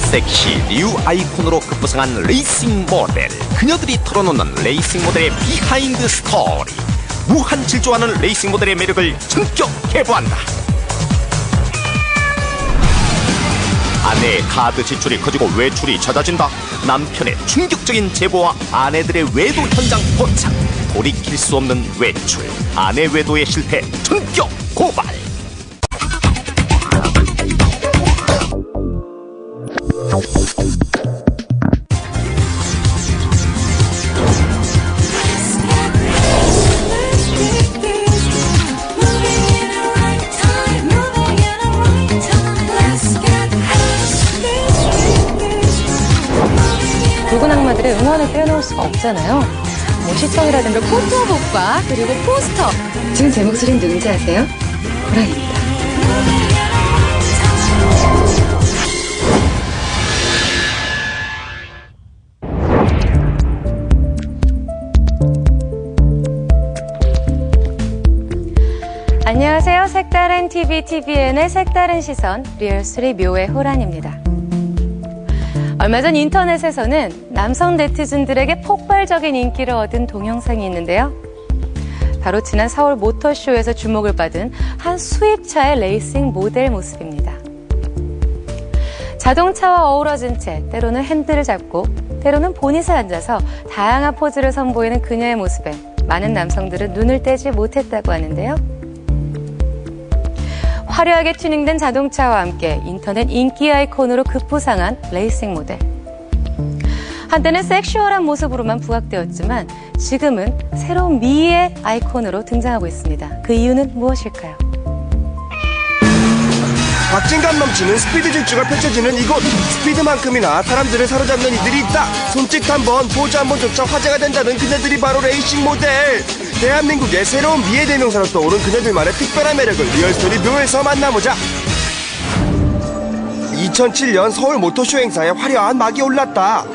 섹시 뉴 아이콘으로 급부상한 레이싱 모델. 그녀들이 털어놓는 레이싱 모델의 비하인드 스토리. 무한 질주하는 레이싱 모델의 매력을 전격 개보한다. 아내의 카드 지출이 커지고 외출이 잦아진다. 남편의 충격적인 제보와 아내들의 외도 현장 포착. 돌이킬 수 없는 외출. 아내 외도의 실패 전격 고발. 붉은 악마들의 응원을 빼놓을 수가 없잖아요. 뭐 시청이라든가 포토북과 그리고 포스터. 지금 제 목소리는 누군지 아세요? 호랑이입니다. 안녕하세요. 색다른 TV, TVN의 색다른 시선, 리얼3 묘의 호란입니다. 얼마 전 인터넷에서는 남성 네티즌들에게 폭발적인 인기를 얻은 동영상이 있는데요. 바로 지난 4월 모터쇼에서 주목을 받은 한 수입차의 레이싱 모델 모습입니다. 자동차와 어우러진 채 때로는 핸들을 잡고 때로는 보닛에 앉아서 다양한 포즈를 선보이는 그녀의 모습에 많은 남성들은 눈을 떼지 못했다고 하는데요. 화려하게 튜닝된 자동차와 함께 인터넷 인기 아이콘으로 급부상한 레이싱 모델. 한때는 섹슈얼한 모습으로만 부각되었지만 지금은 새로운 미의 아이콘으로 등장하고 있습니다. 그 이유는 무엇일까요? 박진감 넘치는 스피드 질주가 펼쳐지는 이곳. 스피드만큼이나 사람들을 사로잡는 이들이 있다. 손짓 한번, 포즈 한번조차 화제가 된다는 그녀들이 바로 레이싱 모델. 대한민국의 새로운 미의 대명사로 떠오른 그녀들만의 특별한 매력을 리얼스토리 묘에서 만나보자. 2007년 서울 모터쇼 행사에 화려한 막이 올랐다.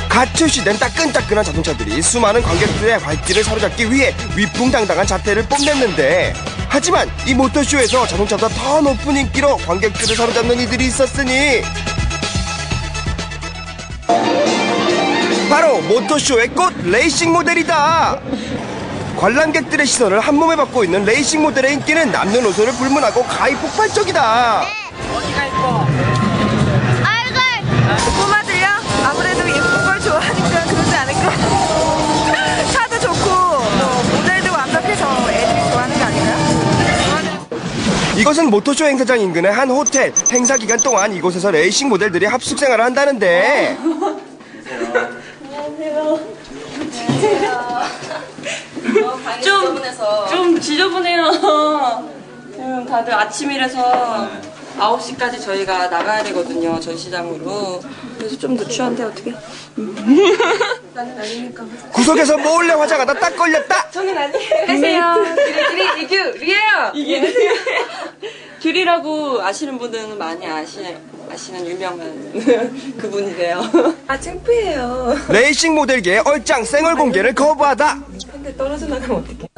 갓 출시된 따끈따끈한 자동차들이 수많은 관객들의 발길을 사로잡기 위해 위풍당당한 자태를 뽐냈는데, 하지만 이 모터쇼에서 자동차보다 더 높은 인기로 관객들을 사로잡는 이들이 있었으니 바로 모터쇼의 꽃 레이싱 모델이다. 관람객들의 시선을 한몸에 받고 있는 레이싱 모델의 인기는 남녀노소를 불문하고 가히 폭발적이다. 어디가 예뻐? 아이고 꼬마들요? 아무래도 예쁜 걸 좋아하니까 그러지 않을까? 차도 좋고 모델도 완벽해서 애들이 좋아하는 거 아닌가요? 이것은 모터쇼 행사장 인근의 한 호텔. 행사 기간 동안 이곳에서 레이싱 모델들이 합숙 생활을 한다는데, 좀 지저분해요. 지금 다들 아침이라서 9시까지 저희가 나가야 되거든요, 전시장으로. 그래서 좀 누추한데 어떻게? 나는 아니니까. 구석에서 몰래 화장하다 딱 걸렸다. 저는 아니에요. 안녕하세요. 이규리예요. 규리라고 아시는 분들은 많이 아시는 유명한 그분이래요. 아, 창피해요. 레이싱 모델계의 얼짱 쌩얼 공개를 거부하다. 근데 떨어져 나가면 어떡해.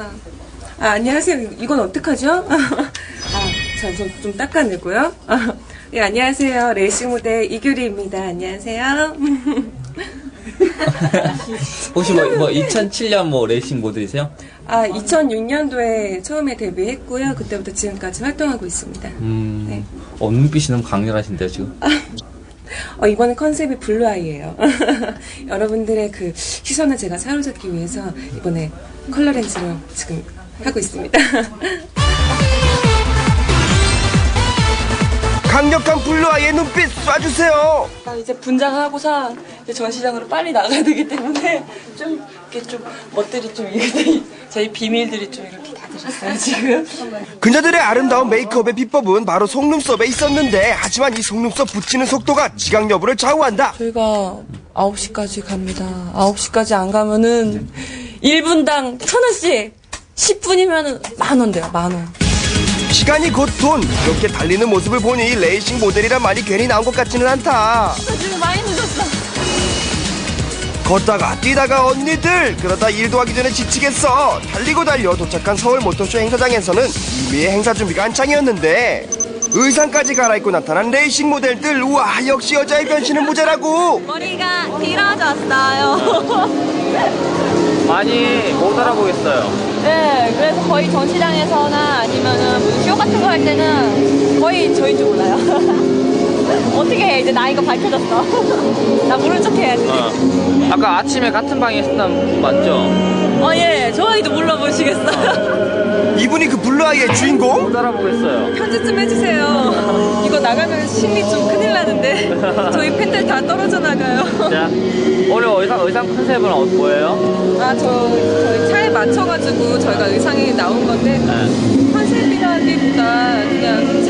아, 안녕하세요. 이건 어떡하죠? 자, 좀 닦아내고요. 예, 안녕하세요. 레이싱 모델 이규리입니다. 안녕하세요. 혹시 뭐 2007년 뭐 레이싱 모델이세요? 아, 2006년도에 처음에 데뷔했고요. 그때부터 지금까지 활동하고 있습니다. 네. 눈빛이 너무 강렬하신데요, 지금? 이번에 컨셉이 블루아이예요. 여러분들의 그 시선을 제가 사로잡기 위해서 이번에 컬러 렌즈로 지금 하고 있습니다. 강력한 블루아이의 눈빛 쏴주세요. 이제 분장하고서 이제 전시장으로 빨리 나가야 되기 때문에 좀 이렇게 좀 멋들이 좀 이렇게 저희 비밀들이 좀 이렇게 다 드셨어요 지금. 그녀들의 아름다운 메이크업의 비법은 바로 속눈썹에 있었는데, 하지만 이 속눈썹 붙이는 속도가 지각 여부를 좌우한다. 저희가 9시까지 갑니다. 9시까지 안 가면은 1분당 1,000원씩 10분이면 10,000원 돼요. 10,000원. 시간이 곧 돈. 이렇게 달리는 모습을 보니 레이싱 모델이란 말이 괜히 나온 것 같지는 않다. 지금 많이 늦었어. 걷다가 뛰다가 언니들, 그러다 일도 하기 전에 지치겠어. 달리고 달려 도착한 서울 모터쇼 행사장에서는 이미의 행사 준비가 한창이었는데, 의상까지 갈아입고 나타난 레이싱 모델들. 우와, 역시 여자의 변신은 모자라고. 머리가 길어졌어요. 많이 못 알아보겠어요. 네, 그래서 거의 전시장에서나 아니면은 무슨 쇼 같은 거 할 때는 거의 저인 줄 몰라요. 어떻게 해? 이제 나이가 밝혀졌어. 나 모른 척 해야지. 아까 아침에 같은 방에 있었던 분 맞죠? 예, 저희도 몰라보시겠어요. 이분이 그 블루아이의 주인공? 못 알아보겠어요. 편집 좀 해주세요. 이거 나가면 심리 좀 큰일 나는데. 저희 팬들 다 떨어져 나가요. 자, 오늘 의상 컨셉은 뭐예요? 저희 차에 맞춰가지고 저희가 의상이 나온 건데, 네. 컨셉이라기보다 그냥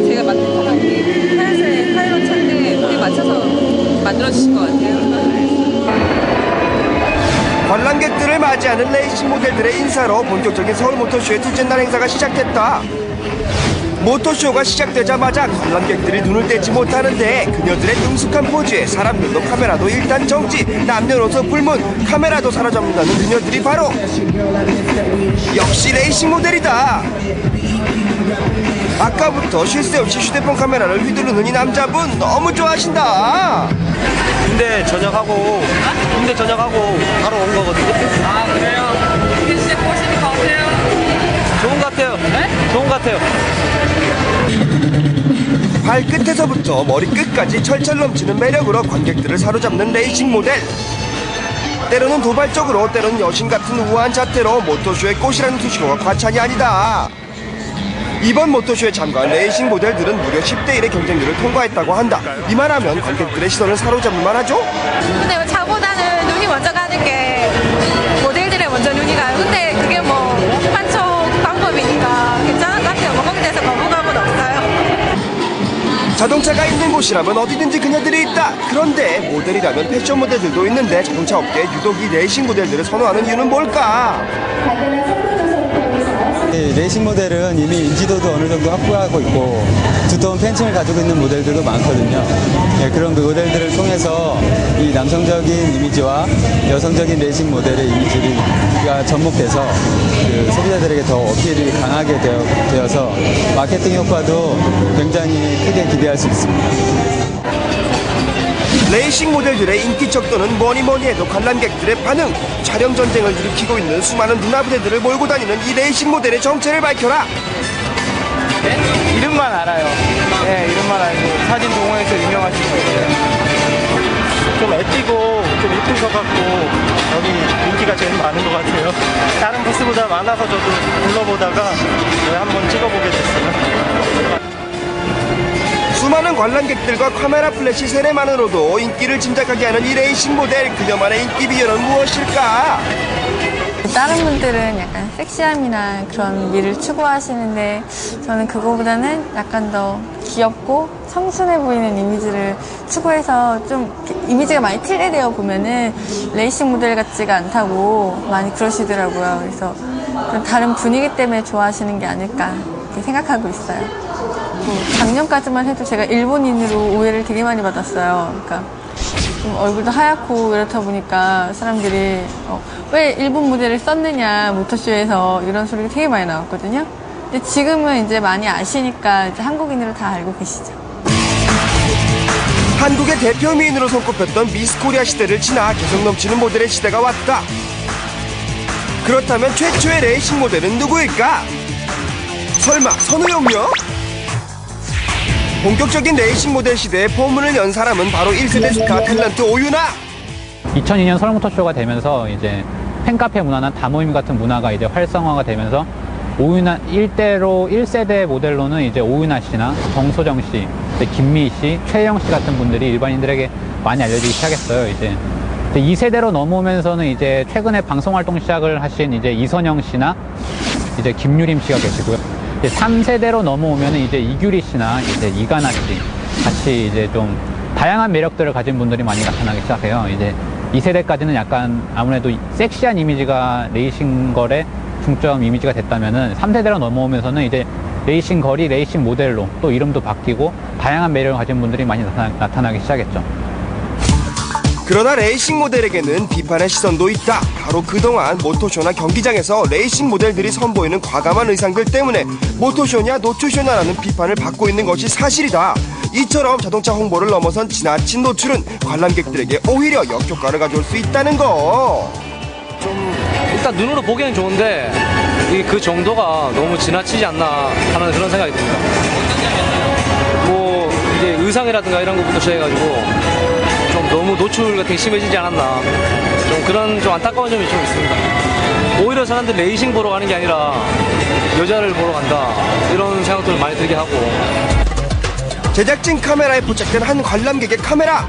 제가 맡은 차가 하얀색 타이런 차인데, 거기 맞춰서 만들어주신 것 같아요. 관람객들을 맞이하는 레이싱 모델들의 인사로 본격적인 서울 모터쇼의 둘째 날 행사가 시작됐다. 모터쇼가 시작되자마자 관람객들이 눈을 떼지 못하는데 그녀들의 능숙한 포즈에 사람들도 카메라도 일단 정지. 남녀노소 불문, 카메라도 사로잡는다는 그녀들이 바로 역시 레이싱 모델이다. 아까부터 쉴 새 없이 휴대폰 카메라를 휘두르는 이 남자분 너무 좋아하신다. 군대 전역하고 바로 온 거거든요. 아, 그래요? 이게 진짜 보시니까 어때요? 좋은 것 같아요. 네? 좋은 것 같아요. 발끝에서부터 머리끝까지 철철 넘치는 매력으로 관객들을 사로잡는 레이싱 모델. 때로는 도발적으로, 때로는 여신 같은 우아한 자태로 모터쇼의 꽃이라는 수식어가 과찬이 아니다. 이번 모터쇼에 참가한 레이싱 모델들은 무려 10대 1의 경쟁률을 통과했다고 한다. 이만하면 관객들의 시선을 사로잡을 만하죠? 근데 차보다는 눈이 먼저 가는 게 모델들의 먼저 눈이 가요. 근데 그게 뭐 한쪽 방법이니까 괜찮은 것 같아요. 뭐 거기에 대해서 거부감은 없어요. 자동차가 있는 곳이라면 어디든지 그녀들이 있다. 그런데 모델이라면 패션 모델들도 있는데 자동차 업계에 유독 이 레이싱 모델들을 선호하는 이유는 뭘까? 레이싱 모델은 이미 인지도도 어느 정도 확보하고 있고 두터운 팬층을 가지고 있는 모델들도 많거든요. 그런 그 모델들을 통해서 이 남성적인 이미지와 여성적인 레이싱 모델의 이미지가 접목돼서 그 소비자들에게 더 어필이 강하게 되어서 마케팅 효과도 굉장히 크게 기대할 수 있습니다. 레이싱 모델들의 인기 척도는 뭐니 해도 관람객들의 반응. 촬영 전쟁을 일으키고 있는 수많은 누나부대들을 몰고 다니는 이 레이싱 모델의 정체를 밝혀라. 이름만 알아요. 네, 이름만 알고 사진 동호회에서 유명하신 분이에요. 좀 애띠고 좀 이쁘셔갖고 여기 인기가 제일 많은 것 같아요. 다른 부스보다 많아서 저도 불러보다가 한번 찍어보게 됐어요. 수많은 관람객들과 카메라 플래시 세례만으로도 인기를 짐작하게 하는 이 레이싱 모델. 그녀만의 인기 비결은 무엇일까? 다른 분들은 약간 섹시함이나 그런 미를 추구하시는데 저는 그거보다는 약간 더 귀엽고 청순해 보이는 이미지를 추구해서 좀 이미지가 많이 틀리되어 보면은 레이싱 모델 같지가 않다고 많이 그러시더라고요. 그래서 다른 분위기 때문에 좋아하시는 게 아닐까 이렇게 생각하고 있어요. 작년까지만 해도 제가 일본인으로 오해를 되게 많이 받았어요. 그러니까 좀 얼굴도 하얗고 이렇다 보니까 사람들이 왜 일본 모델을 썼느냐 모터쇼에서 이런 소리가 되게 많이 나왔거든요. 근데 지금은 이제 많이 아시니까 이제 한국인으로 다 알고 계시죠. 한국의 대표 미인으로 손꼽혔던 미스 코리아 시대를 지나 개성 넘치는 모델의 시대가 왔다. 그렇다면 최초의 레이싱 모델은 누구일까? 설마 선우용요? 본격적인 레이싱 모델 시대에 포문을 연 사람은 바로 1세대 스타 탤런트 오유나. 2002년 서울모터쇼가 되면서 이제 팬카페 문화나 다모임 같은 문화가 이제 활성화가 되면서 오유나 1세대 모델로는 이제 오유나 씨나 정소정 씨, 김미희 씨, 최영 씨 같은 분들이 일반인들에게 많이 알려지기 시작했어요. 이제 2세대로 넘어오면서는 이제 최근에 방송 활동 시작을 하신 이제 이선영 씨나 이제 김유림 씨가 계시고요. 3세대로 넘어오면은 이제 이규리 씨나 이제 이가나 씨 같이 이제 좀 다양한 매력들을 가진 분들이 많이 나타나기 시작해요. 이제 2세대까지는 약간 아무래도 섹시한 이미지가 레이싱걸의 중점 이미지가 됐다면은 3세대로 넘어오면서는 이제 레이싱걸이 레이싱 모델로 또 이름도 바뀌고 다양한 매력을 가진 분들이 많이 나타나기 시작했죠. 그러나 레이싱 모델에게는 비판의 시선도 있다. 바로 그동안 모토쇼나 경기장에서 레이싱 모델들이 선보이는 과감한 의상들 때문에 모토쇼냐 노출쇼냐라는 비판을 받고 있는 것이 사실이다. 이처럼 자동차 홍보를 넘어선 지나친 노출은 관람객들에게 오히려 역효과를 가져올 수 있다는 거. 일단 눈으로 보기에는 좋은데 그 정도가 너무 지나치지 않나 하는 그런 생각이 듭니다. 뭐 이제 의상이라든가 이런 것부터 시작해가지고 좀 너무 노출 같은 게 심해지지 않았나, 좀 그런 좀 안타까운 점이 좀 있습니다. 오히려 사람들 레이싱 보러 가는 게 아니라 여자를 보러 간다, 이런 생각들을 많이 들게 하고. 제작진 카메라에 포착된 한 관람객의 카메라.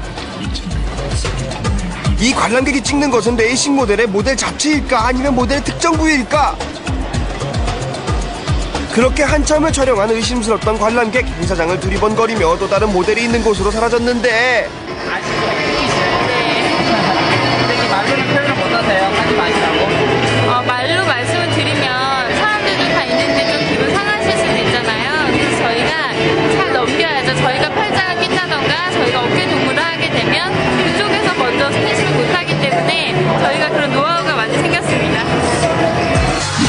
이 관람객이 찍는 것은 레이싱 모델의 모델 자체일까 아니면 모델의 특정 부위일까? 그렇게 한참을 촬영한 의심스럽던 관람객, 행사장을 두리번거리며 또 다른 모델이 있는 곳으로 사라졌는데 네. 말로는 표현을 못하세요. 하지 마시라고. 말로 말씀을 드리면 사람들도 다 있는데 좀 기분 상하실 수도 있잖아요. 그래서 저희가 잘 넘겨야죠. 저희가 팔짱을 낀다던가 저희가 어깨 동무를 하게 되면 그쪽에서 먼저 스킨십을 못하기 때문에 저희가 그런 노하우가 많이 생겼습니다.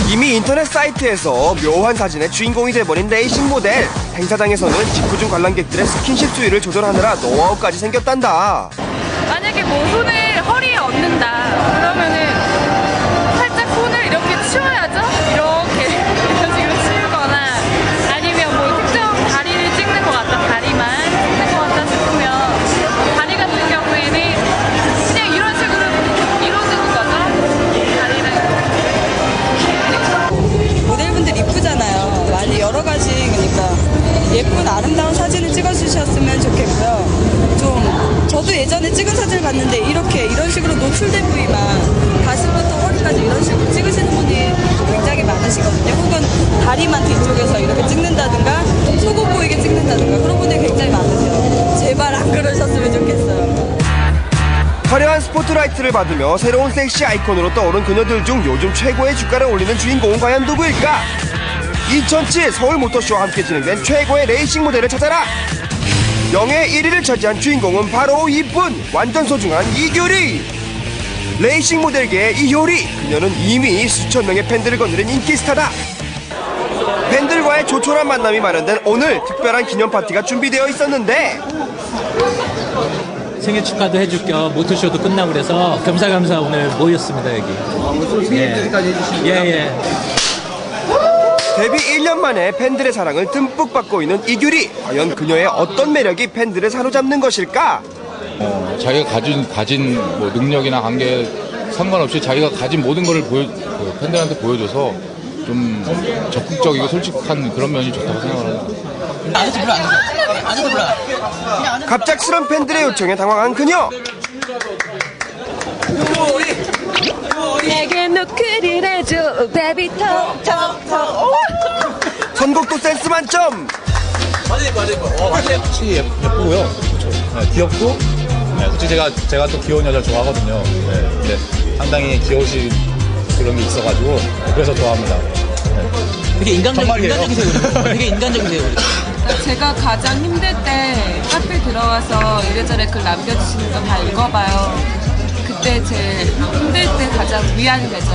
이미 인터넷 사이트에서 묘한 사진의 주인공이 돼버린 레이싱 모델. 행사장에서는 직후 중 관람객들의 스킨십 수위를 조절하느라 노하우까지 생겼단다. 만약에 뭐 손을 허리에 얹는다 그러면은 살짝 손을 이렇게 치워야죠. 이렇게 이런 식으로 치우거나 아니면 뭐 특정 다리를 찍는 것 같다, 다리만 찍는 것 같다 싶으면 다리 같은 경우에는 그냥 이런 식으로 이루어지는 거죠. 다리는. 모델분들 이쁘잖아요. 많이 여러 가지, 그러니까 예쁜 아름다운 사진을 찍어주셨으면 좋겠고요. 좀 저도 예전에 찍은 사진을 봤는데 이런 식으로 노출된 부위만 가슴부터 허리까지 이런 식으로 찍으시는 분이 굉장히 많으시거든요. 혹은 다리만 뒤쪽에서 이렇게 찍는다든가 속옷 보이게 찍는다든가 그런 분들이 굉장히 많으세요. 제발 안 그러셨으면 좋겠어요. 화려한 스포트라이트를 받으며 새로운 섹시 아이콘으로 떠오른 그녀들 중 요즘 최고의 주가를 올리는 주인공은 과연 누구일까? 2007 서울 모터쇼와 함께 진행된 최고의 레이싱 모델을 찾아라! 영예 1위를 차지한 주인공은 바로 이분! 완전 소중한 이규리! 레이싱 모델계의 이효리! 그녀는 이미 수천 명의 팬들을 거느린 인기 스타다! 팬들과의 조촐한 만남이 마련된 오늘 특별한 기념 파티가 준비되어 있었는데 생일 축하도 해줄 겸 모터쇼도 끝나고 그래서 겸사겸사 오늘 모였습니다, 여기. 생일까지 해주시고요. 예. 데뷔 1년 만에 팬들의 사랑을 듬뿍 받고 있는 이규리. 과연 그녀의 어떤 매력이 팬들을 사로잡는 것일까? 자기가 가진 뭐 능력이나 관계 상관없이 자기가 가진 모든 걸 팬들한테 보여줘서 좀 적극적이고 솔직한 그런 면이 좋다고 생각합니다. 갑작스런 팬들의 요청에 당황한 그녀. 내게 노크를 해줘 베이비 톡톡톡. 선곡도 센스 만점. 확실히 예쁘고요. 네, 귀엽고. 네, 솔직히 제가 또 귀여운 여자 좋아하거든요. 네, 근데 상당히 귀여우신 그런 게 있어가지고 그래서 좋아합니다. 네. 되게 인간적이세요. 되게 인간적이세요. 제가 가장 힘들 때 카페 들어와서 이래저래 글 남겨주시는 거 다 읽어봐요. 그때 제일 힘들 때 가장 위안이 되죠.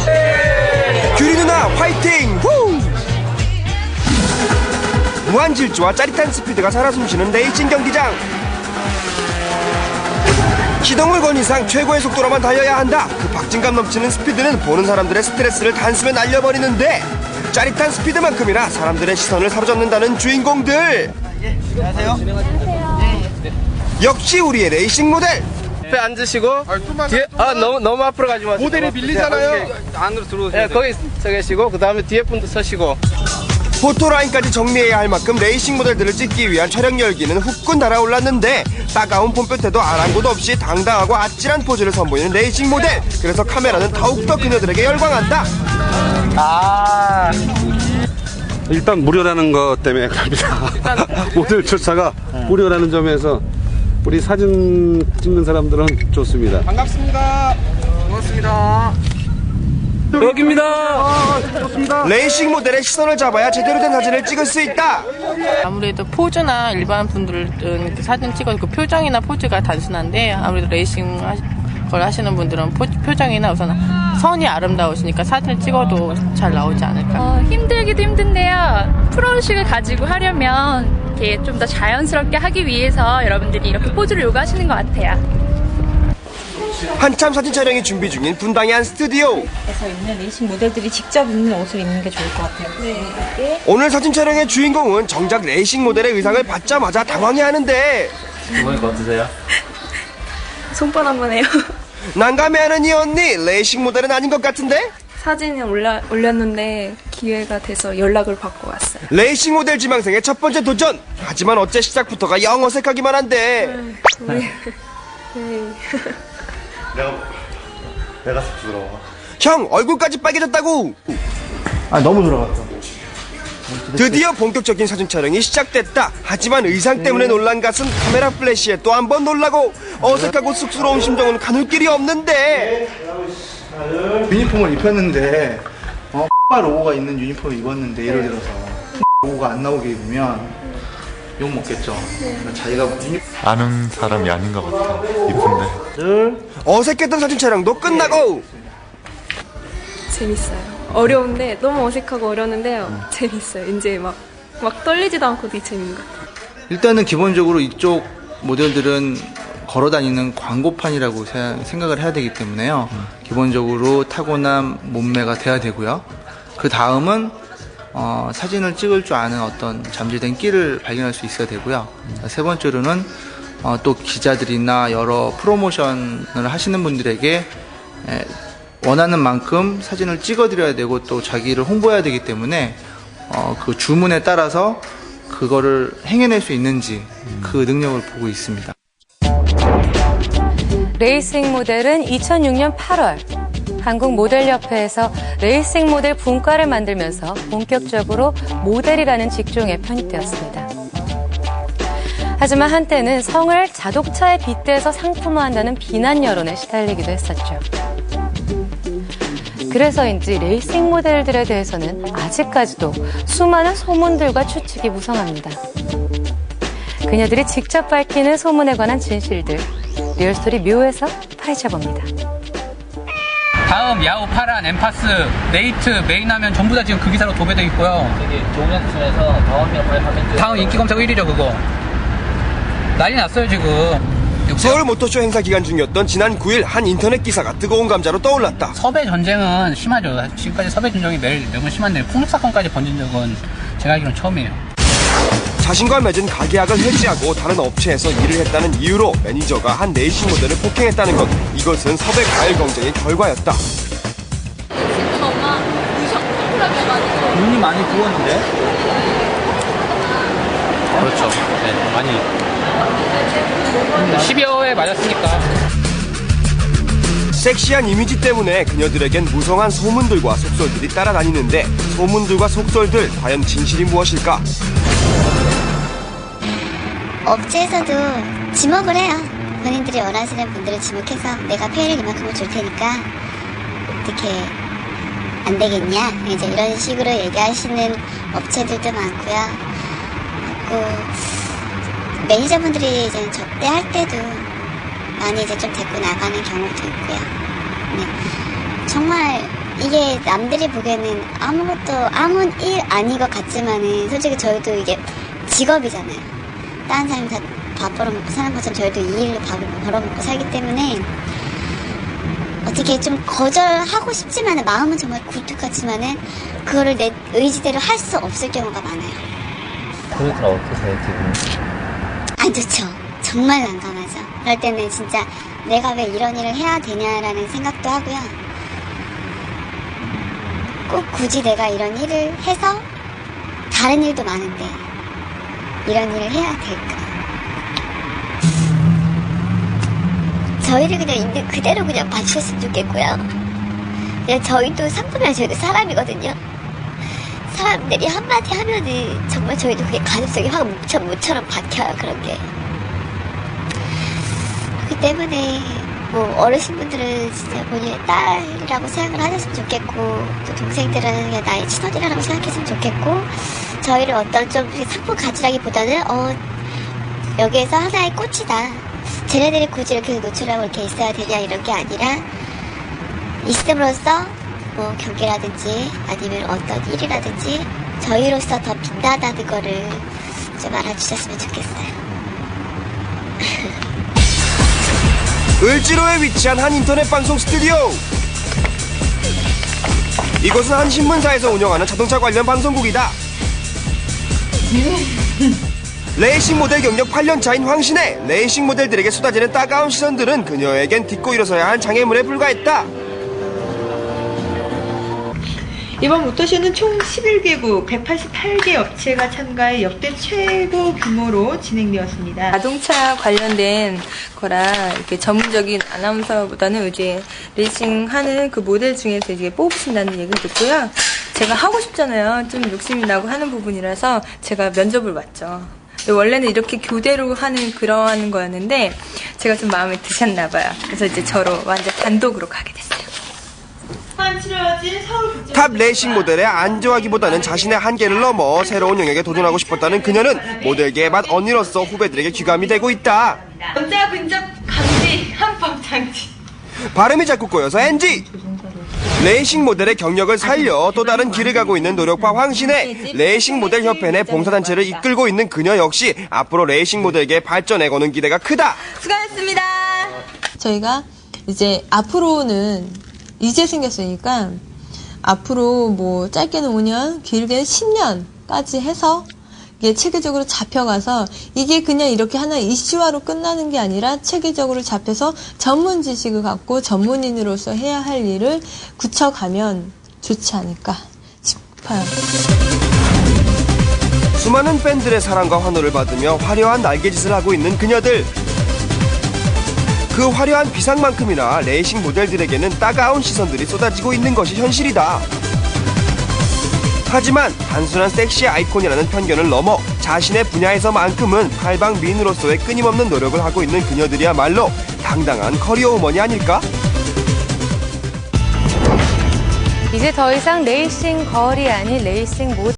규리 누나 화이팅! 후! 무한 질주와 짜릿한 스피드가 살아 숨쉬는 레이싱 경기장. 시동을 건 이상 최고의 속도로만 달려야 한다. 그 박진감 넘치는 스피드는 보는 사람들의 스트레스를 단숨에 날려버리는데 짜릿한 스피드만큼이나 사람들의 시선을 사로잡는다는 주인공들. 안녕하세요. 역시 우리의 레이싱 모델. 앞에 앉으시고 뒤에 너무 앞으로 가지 마시고 모델이 밀리잖아요. 네, 안으로 들어오세요. 네, 거기 서 계시고 그 다음에 뒤에 분도 서시고. 포토라인까지 정리해야 할 만큼 레이싱 모델들을 찍기 위한 촬영 열기는 후끈 달아올랐는데 따가운 봄볕에도 아랑곳 없이 당당하고 아찔한 포즈를 선보이는 레이싱 모델. 그래서 카메라는 더욱더 그녀들에게 열광한다. 일단 무료라는 것 때문에 그럽니다. 모델 조차가 무료라는 점에서 우리 사진 찍는 사람들은 좋습니다. 반갑습니다. 고맙습니다. 여기입니다. 좋습니다. 레이싱 모델의 시선을 잡아야 제대로 된 사진을 찍을 수 있다. 아무래도 포즈나 일반 분들은 사진 찍어도 그 표정이나 포즈가 단순한데 아무래도 레이싱 걸 하시는 분들은 표정이나 우선 선이 아름다우시니까 사진을 찍어도 잘 나오지 않을까. 힘들기도 힘든데요. 프로의식을 가지고 하려면 이렇게 좀 더 자연스럽게 하기 위해서 여러분들이 이렇게 포즈를 요구하시는 것 같아요. 한참 사진 촬영이 준비 중인 분당의 한 스튜디오. 에서 입는 레이싱 모델들이 직접 입는 옷을 입는 게 좋을 것 같아요. 네. 오늘 사진 촬영의 주인공은 정작 레이싱 모델의 의상을 받자마자 당황해하는데. 보니까 어떠세요? 손발 한번 해요. 난감해하는 이 언니, 레이싱 모델은 아닌 것 같은데? 사진을 올렸는데 기회가 돼서 연락을 받고 왔어요. 레이싱 모델 지망생의 첫 번째 도전. 하지만 어째 시작부터가 영 어색하기만 한데. 내가 쑥스러워. 형, 얼굴까지 빨개졌다고. 너무 돌아갔어. 드디어 본격적인 사진 촬영이 시작됐다. 하지만 의상 때문에 놀란 것은 카메라 플래시에 또 한 번 놀라고 어색하고 쑥스러운 심정은 가눌 길이 없는데. 유니폼을 입혔는데 로고가 있는 유니폼을 입었는데 예를 들어서 로고가 안 나오게 입으면 욕 먹겠죠. 그러니까 자기가 아는 사람이 아닌 것 같아. 이쁜데. 어색했던 사진 촬영도 끝나고. 재밌어요. 어려운데 너무 어색하고 어려웠는데요. 재밌어요. 이제 막 떨리지도 않고 되게 재밌는 것 같아요. 일단은 기본적으로 이쪽 모델들은 걸어다니는 광고판이라고 생각을 해야 되기 때문에요. 기본적으로 타고난 몸매가 돼야 되고요. 그 다음은 사진을 찍을 줄 아는 어떤 잠재된 끼를 발견할 수 있어야 되고요. 세 번째로는 또 기자들이나 여러 프로모션을 하시는 분들에게 원하는 만큼 사진을 찍어드려야 되고 또 자기를 홍보해야 되기 때문에 그 주문에 따라서 그거를 행해낼 수 있는지 그 능력을 보고 있습니다. 레이싱 모델은 2006년 8월 한국모델협회에서 레이싱 모델 분과를 만들면서 본격적으로 모델이라는 직종에 편입되었습니다. 하지만 한때는 성을 자동차에 빗대서 상품화한다는 비난 여론에 시달리기도 했었죠. 그래서인지 레이싱 모델들에 대해서는 아직까지도 수많은 소문들과 추측이 무성합니다. 그녀들이 직접 밝히는 소문에 관한 진실들, 리얼스토리 묘에서 파헤쳐봅니다. 다음 야후, 파란, 엠파스, 네이트, 메인하면 전부 다 지금 그 기사로 도배되어 있고요. 되게 좋은 연출에서 다음이랑 발표하면 다음 인기 검색 1위죠 그거. 난리 났어요 지금. 서울 모터쇼 행사 기간 중이었던 지난 9일 한 인터넷 기사가 뜨거운 감자로 떠올랐다. 섭외 전쟁은 심하죠. 지금까지 섭외 전쟁이 매번 심한데 폭력 사건까지 번진 적은 제가 알기로는 처음이에요. 자신과 맺은 가계약을 해지하고 다른 업체에서 일을 했다는 이유로 매니저가 한 레이싱 모델을 폭행했다는 것. 이것은 섭외 과열 경쟁의 결과였다. 눈이 많이 부었는데? 그렇죠. 네, 많이. 12호에 맞았으니까. 섹시한 이미지 때문에 그녀들에겐 무성한 소문들과 속설들이 따라다니는데 소문들과 속설들 과연 진실이 무엇일까? 업체에서도 지목을 해요. 본인들이 원하시는 분들을 지목해서 내가 페이를 이만큼을 줄 테니까 어떻게 안 되겠냐 이제 이런 식으로 얘기하시는 업체들도 많고요. 매니저분들이 이제 접대할 때도 많이 이제 좀 데리고 나가는 경우도 있고요. 네. 정말 이게 남들이 보기에는 아무 일 아닌 것 같지만은 솔직히 저희도 이게 직업이잖아요. 다른 사람이 다 밥 벌어먹고 사는 것처럼 저희도 이 일로 밥을 벌어먹고 살기 때문에 어떻게 좀 거절하고 싶지만은 마음은 정말 굴뚝 같지만은 그거를 내 의지대로 할 수 없을 경우가 많아요. 그럴 땐 어떠세요 기분이? 안 좋죠. 정말 난감하죠. 그럴 때는 진짜 내가 왜 이런 일을 해야 되냐라는 생각도 하고요. 꼭 굳이 내가 이런 일을 해서 다른 일도 많은데 이런 일을 해야 될까? 저희를 그냥 있는 그대로 그냥 봐주셨으면 좋겠고요. 그냥 저희도 상품이라 저희도 사람이거든요. 사람들이 한마디 하면은 정말 저희도 그게 가슴속에 확 모처럼 박혀요. 그런 게. 그렇기 때문에 뭐 어르신분들은 진짜 본인의 딸이라고 생각을 하셨으면 좋겠고 또 동생들은 그냥 나의 친언니라고 생각했으면 좋겠고 저희를 어떤 좀 상품 가치라기보다는 여기에서 하나의 꽃이다. 쟤네들이 굳이 이렇게 노출하고 이렇게 있어야 되냐 이런 게 아니라 있음으로써 뭐 경기라든지 아니면 어떤 일이라든지 저희로서 더 빛나다는 거를 좀 알아주셨으면 좋겠어요. 을지로에 위치한 한 인터넷 방송 스튜디오. 이곳은 한 신문사에서 운영하는 자동차 관련 방송국이다. 레이싱 모델 경력 8년차인 황신혜. 레이싱 모델들에게 쏟아지는 따가운 시선들은 그녀에겐 딛고 일어서야 한 장애물에 불과했다. 이번 모터쇼는 총 11개국 188개 업체가 참가해 역대 최고 규모로 진행되었습니다. 자동차 관련된 거라 이렇게 전문적인 아나운서보다는 이제 레이싱하는 그 모델 중에서 이제 뽑으신다는 얘기를 듣고요. 제가 하고 싶잖아요. 좀 욕심이 나고 하는 부분이라서 제가 면접을 왔죠. 원래는 이렇게 교대로 하는 그러한 거였는데 제가 좀 마음에 드셨나 봐요. 그래서 이제 저로 완전 단독으로 가게 됐어요. 탑 레이싱 모델에 안주하기보다는 자신의 한계를 넘어 새로운 영역에 도전하고 싶었다는 그녀는 모델계의 맏 언니로서 후배들에게 귀감이 되고 있다. 남자 근접 감지 한법 장치. 발음이 자꾸 꼬여서 NG. 레이싱 모델의 경력을 살려 또 다른 길을 가고 있는 노력파 황신혜. 레이싱 모델 협회 내 봉사단체를 이끌고 있는 그녀 역시 앞으로 레이싱 모델계의 발전에 거는 기대가 크다. 수고하셨습니다. 저희가 이제 앞으로는 이제 생겼으니까 앞으로 뭐 짧게는 5년, 길게는 10년까지 해서 이게 체계적으로 잡혀가서 이게 그냥 이렇게 하나의 이슈화로 끝나는 게 아니라 체계적으로 잡혀서 전문 지식을 갖고 전문인으로서 해야 할 일을 굳혀가면 좋지 않을까 싶어요. 수많은 팬들의 사랑과 환호를 받으며 화려한 날개짓을 하고 있는 그녀들. 그 화려한 비상만큼이나 레이싱 모델들에게는 따가운 시선들이 쏟아지고 있는 것이 현실이다. 하지만 단순한 섹시 아이콘이라는 편견을 넘어 자신의 분야에서만큼은 팔방미인으로서의 끊임없는 노력을 하고 있는 그녀들이야말로 당당한 커리어 우먼이 아닐까? 이제 더 이상 레이싱 걸이 아닌 레이싱 모델.